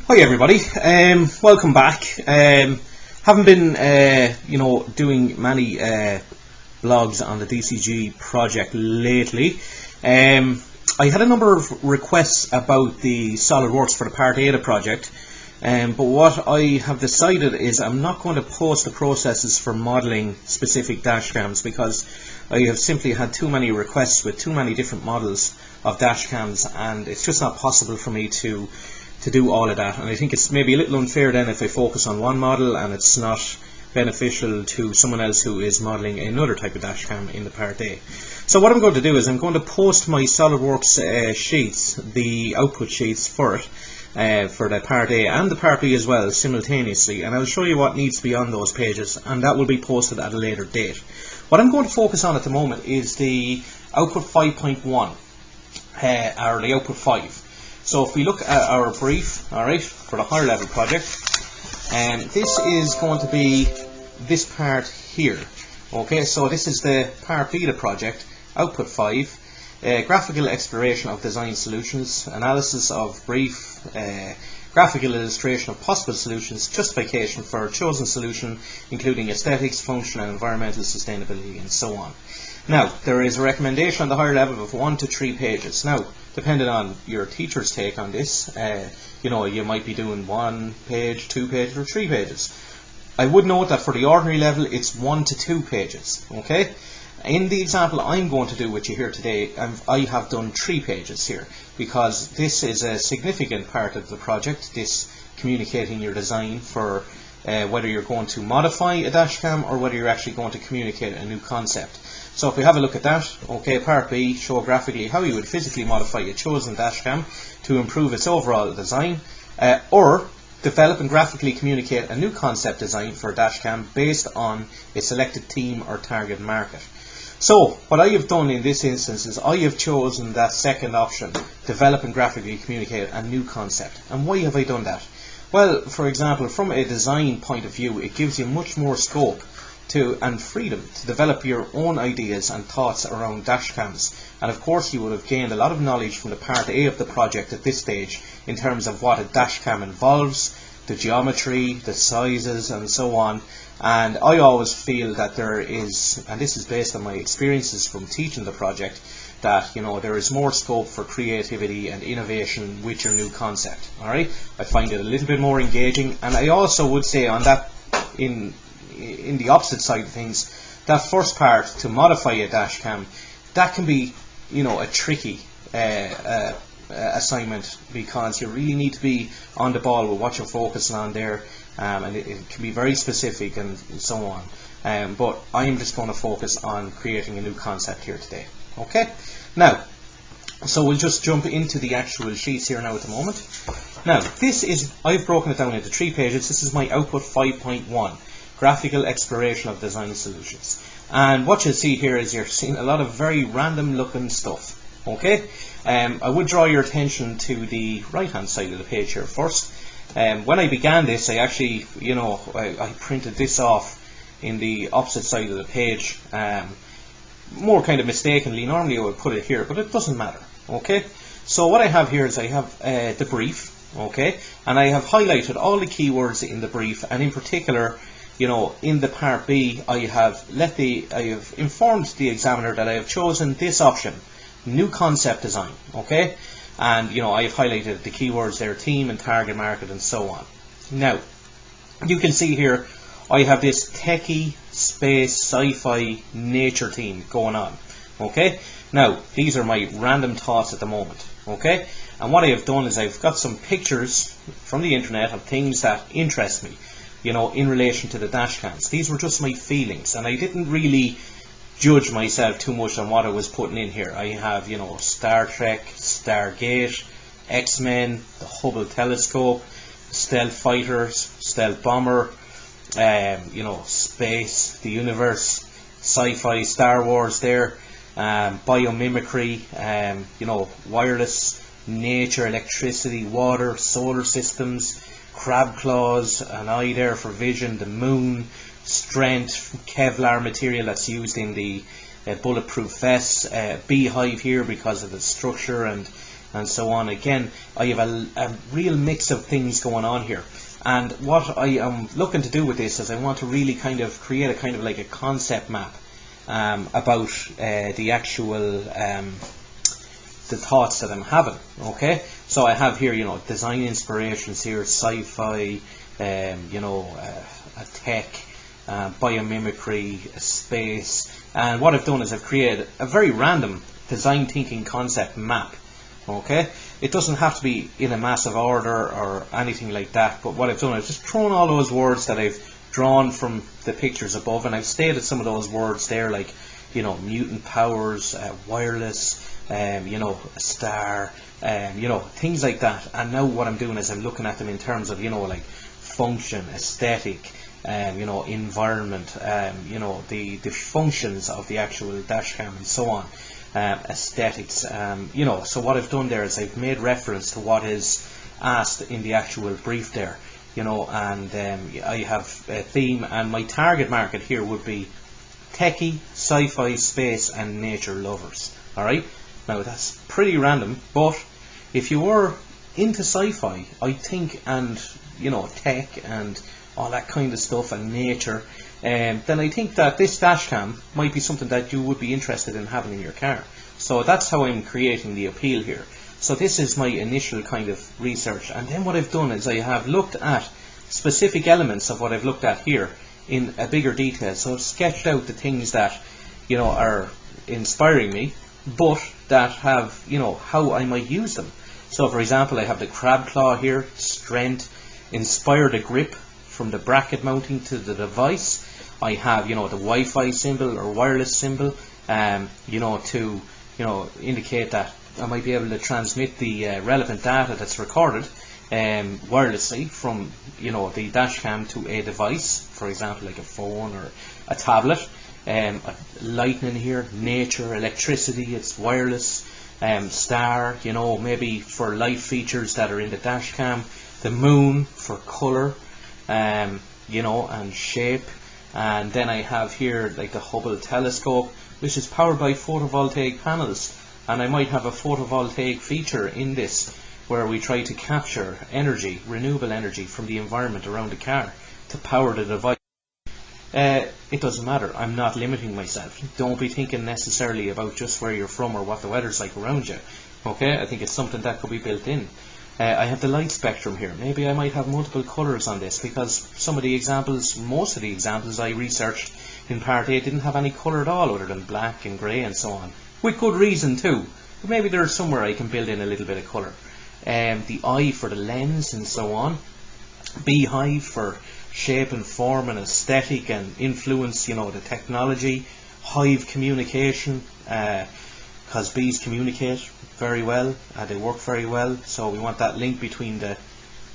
Hi everybody, welcome back. Haven't been, doing many blogs on the DCG project lately. I had a number of requests about the SolidWorks for the Part A of the project, but what I have decided is I'm not going to post the processes for modelling specific dashcams because I have simply had too many requests with too many different models of dashcams, and it's just not possible for me to do all of that. And I think it's maybe a little unfair then if I focus on one model and it's not beneficial to someone else who is modelling another type of dashcam in the Part A. So what I'm going to do is I'm going to post my SolidWorks sheets, the output sheets for it, for the Part A and the Part B as well simultaneously, and I'll show you what needs to be on those pages, and that will be posted at a later date. What I'm going to focus on at the moment is the output 5.1, or the output 5. So if we look at our brief, alright, for the higher level project, this is going to be this part here. Okay, so this is the Part B of the project, output 5, graphical exploration of design solutions, analysis of brief, graphical illustration of possible solutions, justification for a chosen solution, including aesthetics, function and environmental sustainability, and so on. Now, there is a recommendation on the higher level of 1 to 3 pages. Now, depending on your teacher's take on this, you might be doing 1 page, 2 pages, or 3 pages. I would note that for the ordinary level, it's 1 to 2 pages. Okay? In the example I'm going to do with you here today, I have done 3 pages here, because this is a significant part of the project, this communicating your design for whether you're going to modify a dashcam or whether you're actually going to communicate a new concept. So if we have a look at that, okay, Part B, show graphically how you would physically modify a chosen dashcam to improve its overall design, or develop and graphically communicate a new concept design for a dashcam based on a selected theme or target market. So what I have done in this instance is I have chosen that second option, develop and graphically communicate a new concept. And why have I done that? Well, for example, from a design point of view, it gives you much more scope and freedom to develop your own ideas and thoughts around dashcams. And of course you would have gained a lot of knowledge from the Part A of the project at this stage in terms of what a dashcam involves, the geometry, the sizes and so on. And I always feel that there is, and this is based on my experiences from teaching the project, that there is more scope for creativity and innovation with your new concept. Alright, I find it a little bit more engaging, and I also would say on that, in the opposite side of things, that first part, to modify a dashcam, that can be a tricky assignment, because you really need to be on the ball with what you're focusing on there, and it can be very specific and so on, but I'm just going to focus on creating a new concept here today. Okay, now, so we'll just jump into the actual sheets here now at the moment. Now, this is, I've broken it down into 3 pages. This is my output 5.1. Graphical exploration of design solutions, and what you'll see here is you're seeing a lot of very random looking stuff. Okay, I would draw your attention to the right hand side of the page here first. When I began this, I actually I printed this off in the opposite side of the page, more kind of mistakenly. Normally I would put it here, but it doesn't matter. Okay, so what I have here is I have the brief, okay, and I have highlighted all the keywords in the brief, and in particular, in the Part B, I have informed the examiner that I have chosen this option, new concept design, okay, and I have highlighted the keywords there, theme and target market and so on. Now, you can see here I have this techie, space, sci-fi, nature theme going on, okay. Now, these are my random thoughts at the moment, okay, and what I have done is I've got some pictures from the internet of things that interest me, in relation to the dashcams. These were just my feelings, and I didn't really judge myself too much on what I was putting in here. I have, Star Trek, Stargate, X-Men, the Hubble telescope, stealth fighters, stealth bomber, space, the universe, sci-fi, Star Wars there, biomimicry, wireless, nature, electricity, water, solar systems, crab claws, an eye there for vision, the moon, strength, Kevlar material that's used in the bulletproof vests, beehive here because of the structure and and so on. Again, I have a real mix of things going on here. And what I am looking to do with this is I want to really kind of create a kind of like a concept map about the actual the thoughts that I'm having. Okay, so I have here, you know, design inspirations here, sci-fi, you know, a tech, biomimicry, space, and what I've done is I've created a very random design thinking concept map. Okay, it doesn't have to be in a massive order or anything like that, but what I've done is just thrown all those words that I've drawn from the pictures above, and I've stated some of those words there, like, you know, mutant powers, wireless, you know, a star, you know, things like that. And now what I'm doing is I'm looking at them in terms of, you know, like function, aesthetic, you know, environment, you know, the functions of the actual dash cam and so on. Aesthetics, you know, so what I've done there is I've made reference to what is asked in the actual brief there, you know, and I have a theme, and my target market here would be techie, sci-fi, space and nature lovers. Alright, now that's pretty random, but if you were into sci-fi, I think, and, you know, tech and all that kind of stuff and nature, then I think that this dash cam might be something that you would be interested in having in your car. So that's how I'm creating the appeal here. So this is my initial kind of research, and then what I've done is I have looked at specific elements of what I've looked at here in a bigger detail. So I've sketched out the things that, you know, are inspiring me, but that have, you know, how I might use them. So for example, I have the crab claw here, strength, inspire the grip from the bracket mounting to the device. I have, you know, the Wi-Fi symbol or wireless symbol, you know, to, you know, indicate that I might be able to transmit the relevant data that's recorded wirelessly from, you know, the dash cam to a device, for example, like a phone or a tablet. Lightning here, nature, electricity, it's wireless. Star, you know, maybe for light features that are in the dash cam. The moon for colour, you know, and shape. And then I have here like the Hubble telescope, which is powered by photovoltaic panels, and I might have a photovoltaic feature in this where we try to capture energy, renewable energy from the environment around the car to power the device. It doesn't matter, I'm not limiting myself. Don't be thinking necessarily about just where you're from or what the weather's like around you. Okay, I think it's something that could be built in. I have the light spectrum here. Maybe I might have multiple colours on this, because some of the examples, most of the examples I researched in part A didn't have any colour at all other than black and grey and so on. With good reason too. But maybe there's somewhere I can build in a little bit of colour. The eye for the lens and so on. Beehive for shape and form and aesthetic and influence, you know, the technology. Hive communication, because bees communicate very well, they work very well, so we want that link between the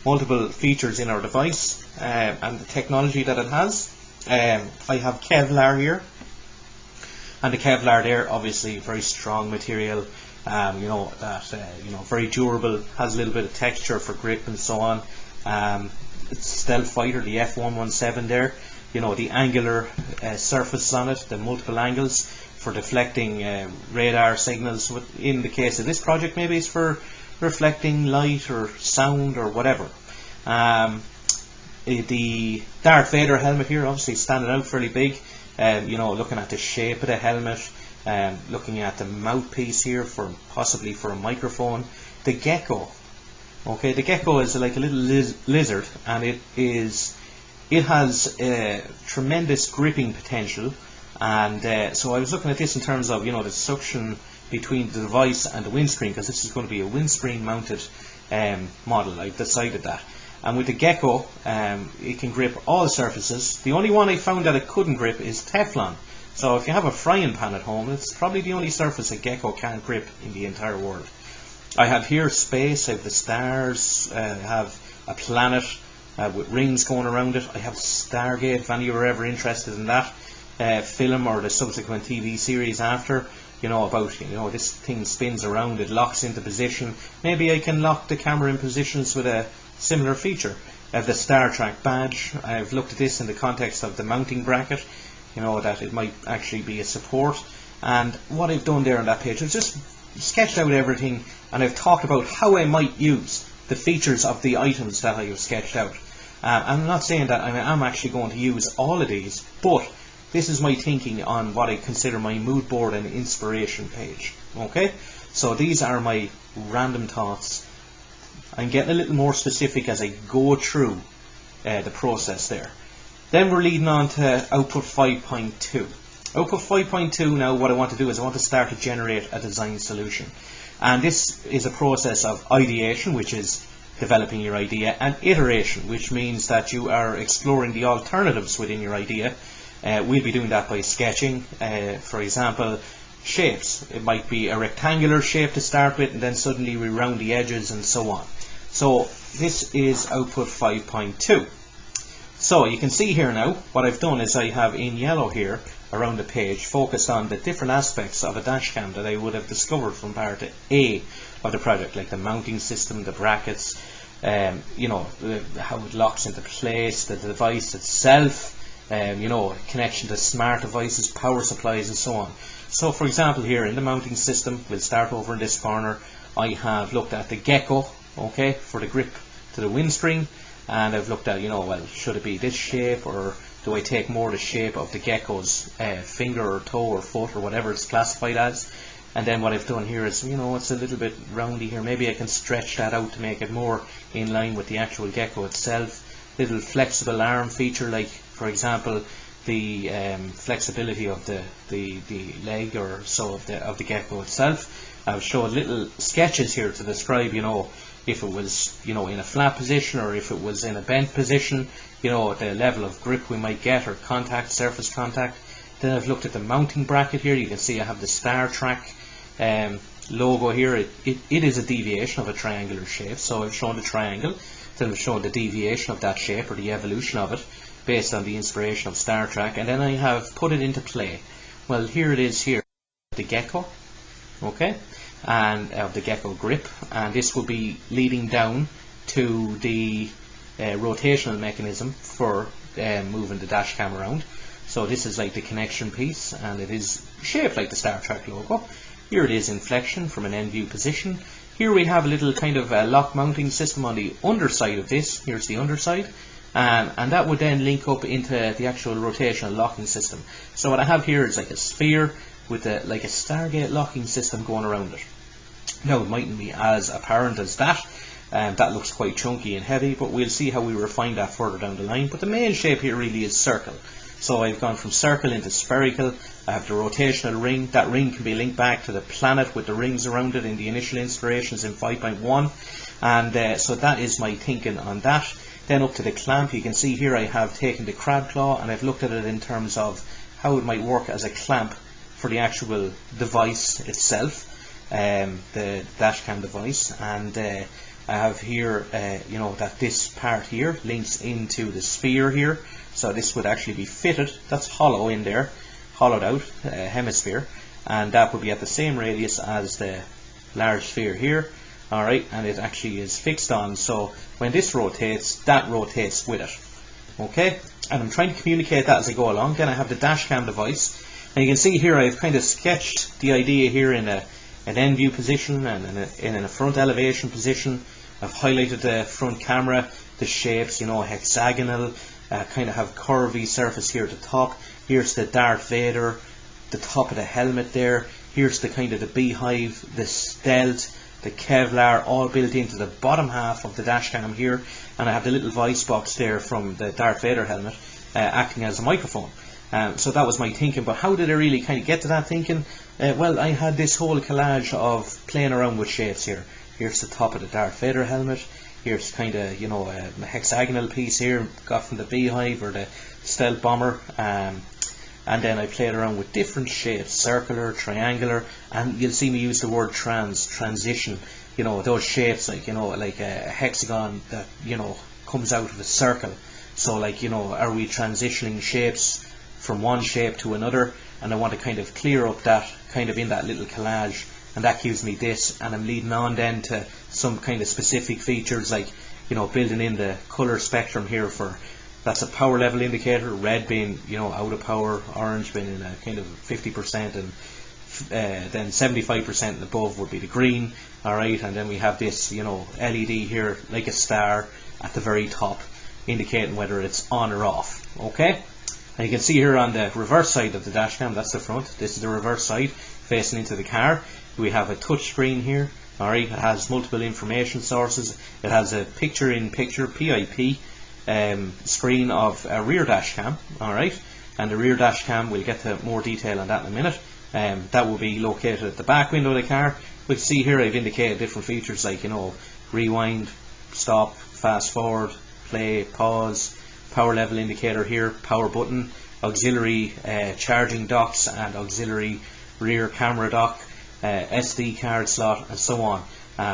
multiple features in our device and the technology that it has. I have Kevlar here, and the Kevlar there, obviously very strong material, you know, that you know, very durable, has a little bit of texture for grip and so on. It's stealth fighter, the F117 there, you know, the angular surface on it, the multiple angles for deflecting radar signals. In the case of this project, maybe it's for reflecting light or sound or whatever. The Darth Vader helmet here, obviously standing out fairly big. You know, looking at the shape of the helmet, looking at the mouthpiece here for possibly for a microphone. The gecko. Okay, the gecko is like a little lizard, and it has tremendous gripping potential. And so I was looking at this in terms of, you know, the suction between the device and the windscreen, because this is going to be a windscreen mounted model. I've decided that. And with the gecko, it can grip all surfaces. The only one I found that it couldn't grip is Teflon. So if you have a frying pan at home, it's probably the only surface a gecko can't grip in the entire world. I have here space, I have the stars, I have a planet with rings going around it. I have Stargate, if any of you are ever interested in that film or the subsequent TV series after, you know, about, you know, this thing spins around, it locks into position. Maybe I can lock the camera in positions with a similar feature. I have the Star Trek badge. I've looked at this in the context of the mounting bracket, you know, that it might actually be a support. And what I've done there on that page is just sketched out everything, and I've talked about how I might use the features of the items that I have sketched out. I'm not saying that I'm actually going to use all of these, but this is my thinking on what I consider my mood board and inspiration page. Okay, so these are my random thoughts. I'm getting a little more specific as I go through the process there. Then we're leading on to output 5.2. Output 5.2, now what I want to do is I want to start to generate a design solution. And this is a process of ideation, which is developing your idea, and iteration, which means that you are exploring the alternatives within your idea. We'll be doing that by sketching. For example, shapes. It might be a rectangular shape to start with, and then suddenly we round the edges and so on. So this is output 5.2. So you can see here now, what I've done is I have in yellow here around the page focused on the different aspects of a dash cam that I would have discovered from part A of the project, like the mounting system, the brackets, you know, how it locks into place, the device itself, you know, connection to smart devices, power supplies and so on. So for example here in the mounting system, we'll start over in this corner, I have looked at the gecko, okay, for the grip to the windscreen. And I've looked at, you know, well, should it be this shape, or do I take more the shape of the gecko's finger or toe or foot or whatever it's classified as? And then what I've done here is, you know, it's a little bit roundy here. Maybe I can stretch that out to make it more in line with the actual gecko itself. Little flexible arm feature, like for example, the flexibility of the leg or so of the gecko itself. I've showed little sketches here to describe, you know, if it was, you know, in a flat position or if it was in a bent position, you know, the level of grip we might get, or contact, surface contact. Then I've looked at the mounting bracket here. You can see I have the Star Trek logo here. It is a deviation of a triangular shape, so I've shown the triangle, then I've shown the deviation of that shape or the evolution of it based on the inspiration of Star Trek, and then I have put it into play. Well, here it is here, the gecko, okay, and of the gecko grip, and this will be leading down to the rotational mechanism for moving the dash cam around. So this is like the connection piece, and it is shaped like the Star Trek logo. Here it is in flexion from an end view position. Here we have a little kind of lock mounting system on the underside of this. Here's the underside, and that would then link up into the actual rotational locking system. So what I have here is like a sphere with like a Stargate locking system going around it. Now it mightn't be as apparent as that, that looks quite chunky and heavy, but we'll see how we refine that further down the line. But the main shape here really is circle. So I've gone from circle into spherical. I have the rotational ring. That ring can be linked back to the planet with the rings around it in the initial inspirations in 5.1, and so that is my thinking on that. Then up to the clamp, you can see here I have taken the crab claw and I've looked at it in terms of how it might work as a clamp for the actual device itself, the dashcam device, and I have here, you know, that this part here links into the sphere here, so this would actually be fitted. That's hollow in there, hollowed out hemisphere, and that would be at the same radius as the large sphere here. Alright, and it actually is fixed on, so when this rotates, that rotates with it. Okay, and I'm trying to communicate that as I go along. Then I have the dashcam device, and you can see here I've kind of sketched the idea here in an end view position and in a front elevation position. I've highlighted the front camera, the shapes, you know, hexagonal, kind of have curvy surface here at the top. Here's the Darth Vader, the top of the helmet there. Here's the kind of the beehive, the stealth, the Kevlar, all built into the bottom half of the dashcam here, and I have the little voice box there from the Darth Vader helmet acting as a microphone. So that was my thinking, but how did I really kind of get to that thinking? Well, I had this whole collage of playing around with shapes here. Here's the top of the Darth Vader helmet. Here's kind of, you know, a hexagonal piece here, got from the beehive or the stealth bomber. And then I played around with different shapes, circular, triangular, and you'll see me use the word transition, you know, those shapes, like, you know, like a hexagon that, you know, comes out of a circle. So like, you know, are we transitioning shapes from one shape to another? And I want to kind of clear up that kind of in that little collage, and that gives me this, and I'm leading on then to some kind of specific features, like, you know, building in the color spectrum here for, that's a power level indicator, red being, you know, out of power, orange being in a kind of 50% and then 75% and above would be the green. Alright, and then we have this, you know, LED here like a star at the very top, indicating whether it's on or off. Okay, and you can see here on the reverse side of the dash cam, that's the front, this is the reverse side facing into the car. We have a touch screen here. Alright, it has multiple information sources. It has a picture-in-picture PIP screen of a rear dash cam. Alright, and the rear dash cam, we'll get to more detail on that in a minute. That will be located at the back window of the car. We can see here I've indicated different features like, you know, rewind, stop, fast forward, play, pause, power level indicator here, power button, auxiliary charging docks and auxiliary rear camera dock, SD card slot, and so on.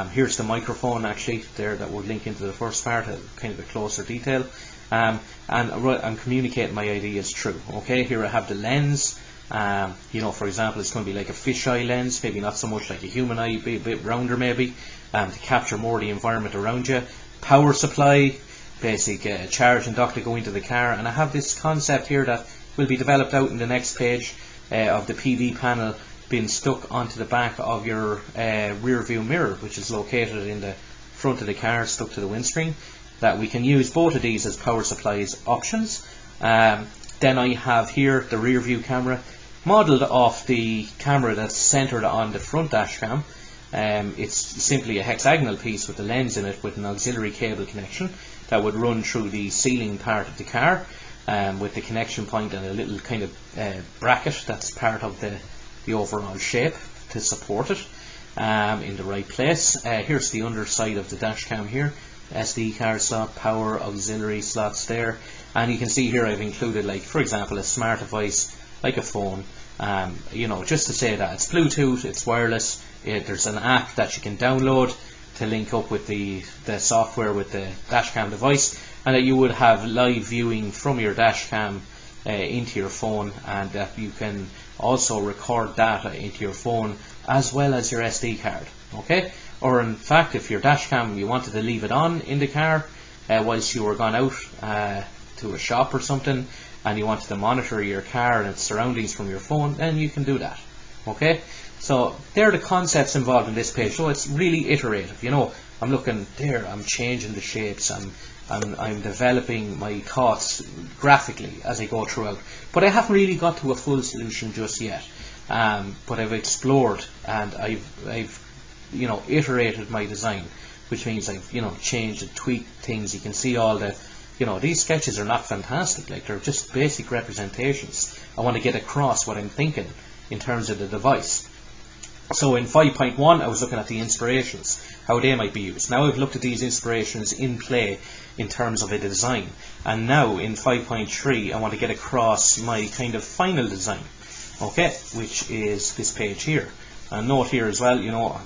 Here's the microphone actually there that would link into the first part, kind of a closer detail, and I'm communicating my ideas through. Okay, here I have the lens. You know, for example, it's going to be like a fisheye lens, maybe not so much like a human eye, a bit rounder maybe, to capture more of the environment around you. Power supply, basic charge and dock to go into the car, and I have this concept here that will be developed out in the next page of the PV panel being stuck onto the back of your rear view mirror, which is located in the front of the car, stuck to the windscreen, that we can use both of these as power supplies options. Then I have here the rear view camera, modelled off the camera that's centred on the front dash cam. It's simply a hexagonal piece with a lens in it with an auxiliary cable connection that would run through the ceiling part of the car, with the connection point and a little kind of bracket that's part of the overall shape to support it in the right place. Here's the underside of the dash cam here, SD card slot, power, auxiliary slots there, and you can see here I've included, like, for example, a smart device like a phone, you know, just to say that it's Bluetooth, it's wireless, there's an app that you can download to link up with the software with the dashcam device, and that you would have live viewing from your dashcam into your phone, and that you can also record data into your phone as well as your SD card. Okay, or in fact, if your dashcam, you wanted to leave it on in the car whilst you were gone out to a shop or something, and you wanted to monitor your car and its surroundings from your phone, then you can do that. Okay, so there are the concepts involved in this page. So it's really iterative, you know. I'm looking there, I'm changing the shapes, I'm developing my thoughts graphically as I go throughout, but I haven't really got to a full solution just yet. But I've explored, and I've you know, iterated my design, which means I've, you know, changed and tweaked things. You can see all the, you know, these sketches are not fantastic, like, they're just basic representations. I want to get across what I'm thinking in terms of the device. So in 5.1 I was looking at the inspirations, how they might be used. Now I've looked at these inspirations in play in terms of a design, and now in 5.3 I want to get across my kind of final design, okay, which is this page here. And note here as well, you know, I'm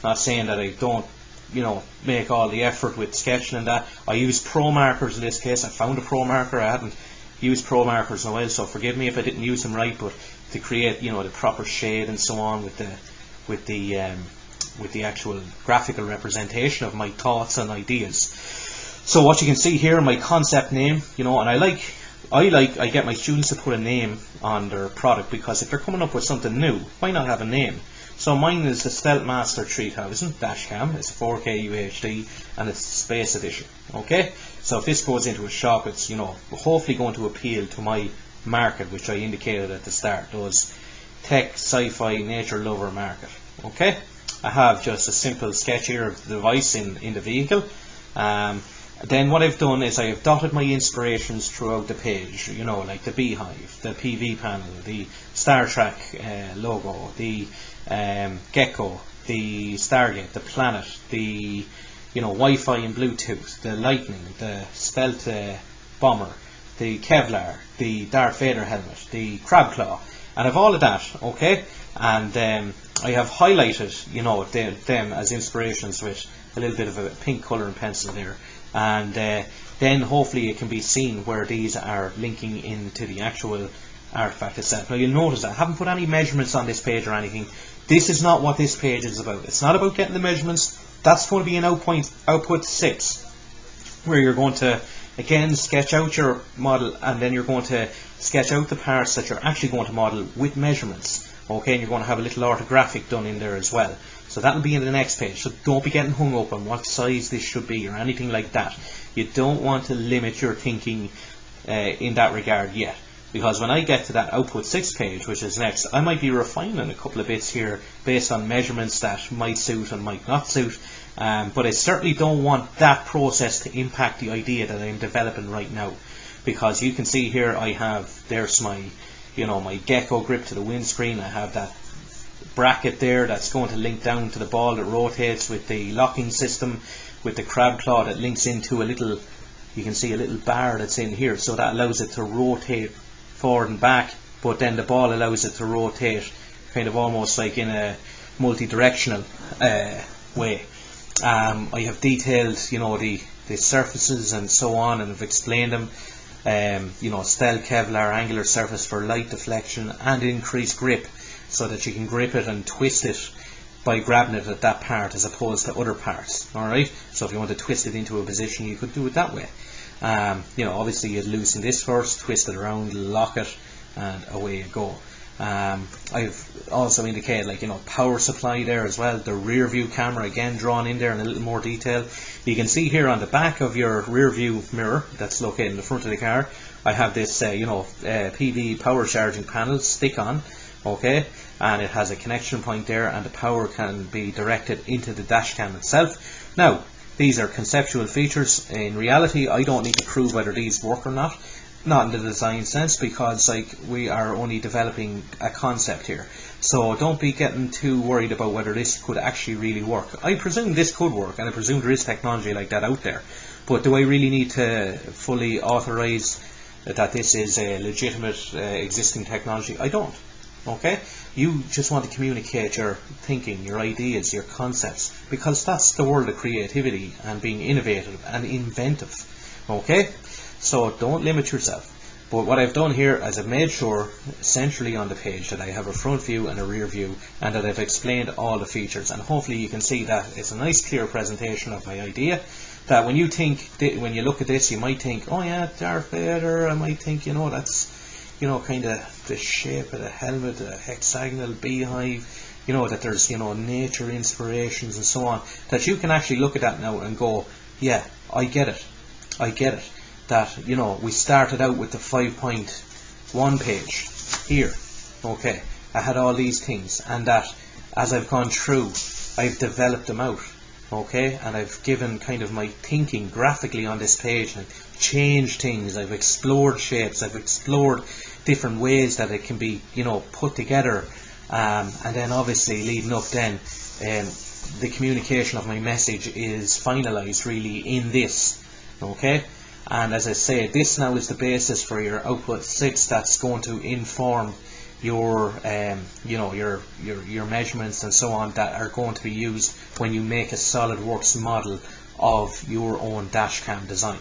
not saying that I don't, you know, make all the effort with sketching and that. I use pro markers in this case. I found a pro marker. I hadn't used pro markers in a while, so forgive me if I didn't use them right, but to create, you know, the proper shade and so on with the actual graphical representation of my thoughts and ideas. So what you can see here, my concept name, you know, and I get my students to put a name on their product, because if they're coming up with something new, why not have a name? So mine is the Stealthmaster 3000 dashcam. It's 4K UHD and it's Space Edition. Okay, so if this goes into a shop, it's, you know, hopefully going to appeal to my market, which I indicated at the start, those tech, sci-fi, nature lover market. Okay, I have just a simple sketch here of the device in the vehicle. Then what I've done is I have dotted my inspirations throughout the page, you know, like the beehive, the PV panel, the Star Trek logo, the gecko, the Stargate, the planet, the, you know, Wi-Fi and Bluetooth, the lightning, the stealth bomber, the Kevlar, the Darth Vader helmet, the crab claw, and I've all of that, okay, and I have highlighted, you know, them as inspirations with a little bit of a pink colour and pencil there, and then hopefully it can be seen where these are linking into the actual artifact itself. Now you'll notice I haven't put any measurements on this page or anything. This is not what this page is about. It's not about getting the measurements. That's going to be an output 6, where you're going to again sketch out your model, and then you're going to sketch out the parts that you're actually going to model with measurements. Okay, and you're going to have a little orthographic done in there as well. So that'll be in the next page. So don't be getting hung up on what size this should be or anything like that. You don't want to limit your thinking in that regard yet. Because when I get to that output 6 page, which is next, I might be refining a couple of bits here based on measurements that might suit and might not suit. But I certainly don't want that process to impact the idea that I'm developing right now. Because you can see here I have, there's my, my gecko grip to the windscreen. I have that bracket there that's going to link down to the ball that rotates with the locking system, with the crab claw that links into a little, you can see a little bar that's in here, so that allows it to rotate forward and back, but then the ball allows it to rotate kind of almost like in a multi-directional way. I have detailed the surfaces and so on, and I've explained them. Stel Kevlar angular surface for light deflection and increased grip, so that you can grip it and twist it by grabbing it at that part as opposed to other parts. Alright, so if you want to twist it into a position, you could do it that way. Obviously you loosen this first, twist it around, lock it, and away you go. I've also indicated power supply there as well. The rear view camera again drawn in there in a little more detail. You can see here on the back of your rear view mirror that's located in the front of the car, I have this PV power charging panel stick on, okay, and it has a connection point there, and the power can be directed into the dash cam itself. Now these are conceptual features. In reality, I don't need to prove whether these work or not in the design sense, because we are only developing a concept here. So don't be getting too worried about whether this could actually really work. I presume this could work, and I presume there is technology like that out there. But do I really need to fully authorize that this is a legitimate existing technology? I don't. Okay? You just want to communicate your thinking, your ideas, your concepts, because that's the world of creativity and being innovative and inventive. Okay? So don't limit yourself. But what I've done here is I've made sure centrally on the page that I have a front view and a rear view, and that I've explained all the features, and hopefully you can see that it's a nice clear presentation of my idea. That when you look at this, you might think, oh yeah, Darth Vader. I might think, that's kind of the shape of the helmet, a hexagonal beehive, that there's nature inspirations and so on, that you can actually look at that now and go, yeah, I get it. That we started out with the 5.1 page here, okay, I had all these things, and that as I've gone through, I've developed them out, okay, and I've given kind of my thinking graphically on this page, and changed things, I've explored shapes, I've explored different ways that it can be put together, and then obviously leading up then, the communication of my message is finalized really in this, okay. And as I say, this now is the basis for your output 6 that's going to inform your your measurements and so on that are going to be used when you make a SolidWorks model of your own dashcam design.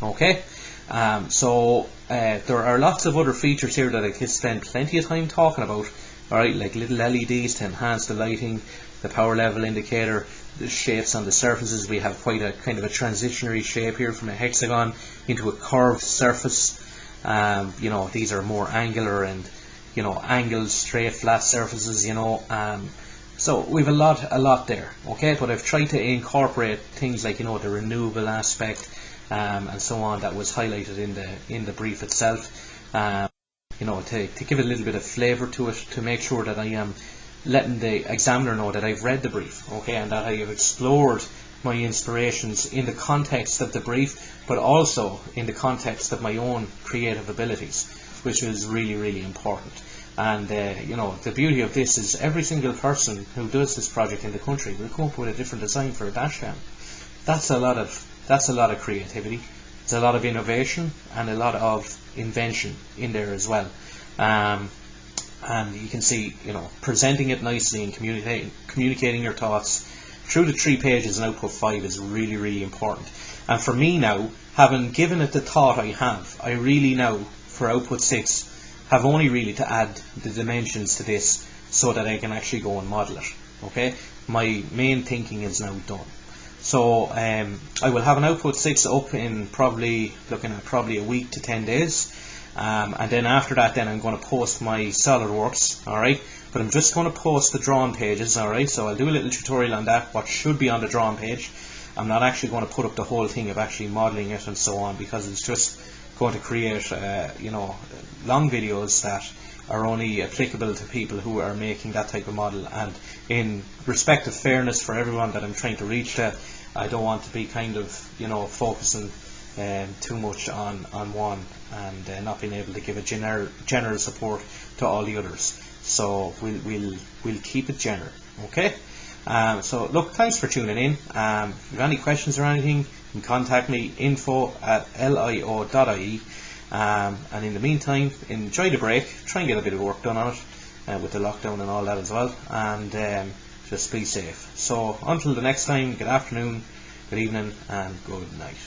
Okay, there are lots of other features here that I could spend plenty of time talking about. Alright, like little LEDs to enhance the lighting, the power level indicator, the shapes on the surfaces. We have quite a kind of a transitionary shape here from a hexagon into a curved surface. These are more angular and angled straight flat surfaces. So we've a lot there. Okay, but I've tried to incorporate things like the renewable aspect and so on that was highlighted in the brief itself. To give it a little bit of flavour to it, to make sure that I am letting the examiner know that I've read the brief, okay, and that I have explored my inspirations in the context of the brief, but also in the context of my own creative abilities, which is really, really important. And the beauty of this is every single person who does this project in the country will come up with a different design for a dashcam. That's a lot of creativity. It's a lot of innovation and a lot of invention in there as well. And you can see, presenting it nicely and communicating your thoughts through the 3 pages and output 5 is really, really important. And for me now, having given it the thought I really now, for output 6, have only really to add the dimensions to this so that I can actually go and model it. Okay, my main thinking is now done. So I will have an output 6 up in probably a week to 10 days. And then after that, then I'm going to post my SolidWorks, alright, but I'm just going to post the drawn pages. Alright, so I'll do a little tutorial on that, what should be on the drawn page. I'm not actually going to put up the whole thing of actually modeling it and so on, because it's just going to create long videos that are only applicable to people who are making that type of model, and in respect of fairness for everyone that I'm trying to reach to, I don't want to be kind of focusing too much on one and not being able to give a general support to all the others. So we'll keep it general, okay? So look, thanks for tuning in. If you have any questions or anything, you can contact me, info@lio.ie. And in the meantime, enjoy the break, try and get a bit of work done on it with the lockdown and all that as well, and just be safe. So until the next time, good afternoon, good evening and good night.